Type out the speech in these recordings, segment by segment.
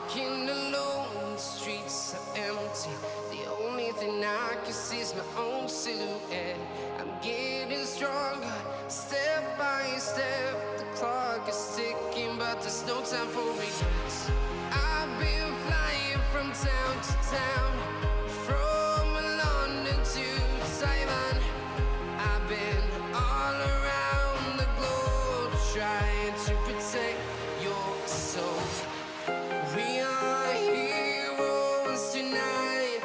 walking alone, the streets are empty. The only thing I can see is my own silhouette. I'm getting stronger, step by step. The clock is ticking, but there's no time for regrets. I've been flying from town to town, from London to Taiwan. I've been all around the globe, trying to protect your soul. We are heroes tonight.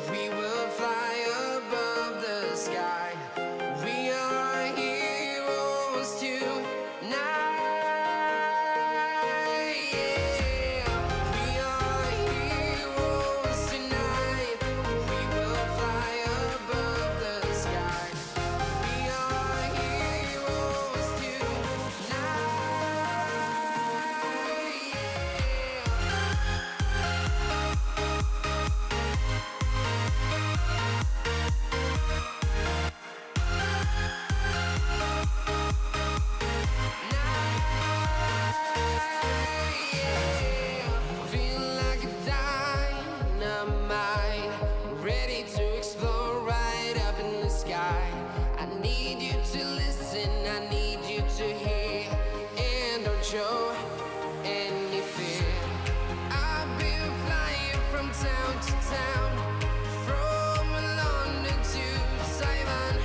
We will fly above the sky. We are heroes tonight. Yeah. We are heroes tonight. We will fly above the sky. We are heroes tonight. Feeling like a dynamite, ready to explode right up in the sky. I need you to listen, I need you to hear, and don't show any fear. I've been flying from town to town, from London to Taiwan.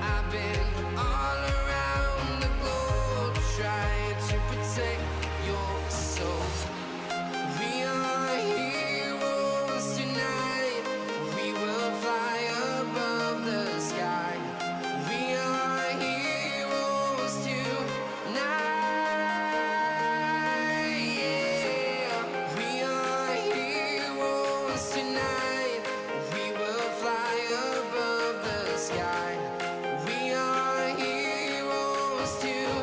I've been all around the globe, trying to protect your soul. We are heroes tonight. We will fly above the sky. We are heroes tonight. Yeah. We are heroes tonight. We will fly above the sky. We are heroes tonight.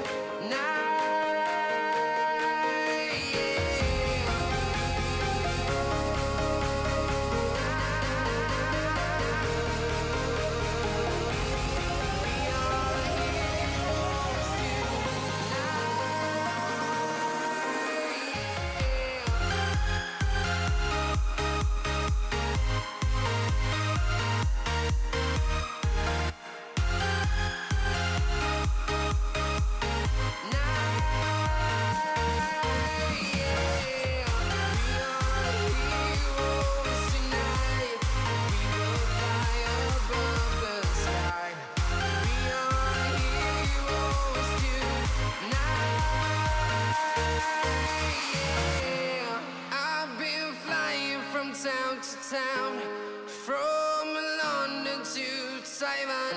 Town to town, from London to Taiwan.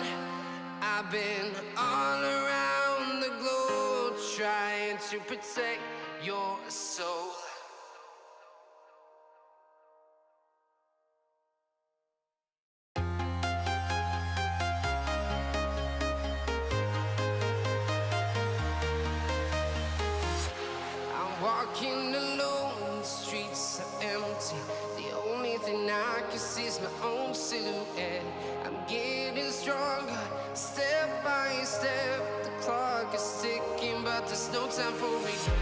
I've been all around the globe, trying to protect your soul. I'm walking alone, the streets are empty. The only thing I can see is my own silhouette. I'm getting stronger, step by step. The clock is ticking, but there's no time for regret.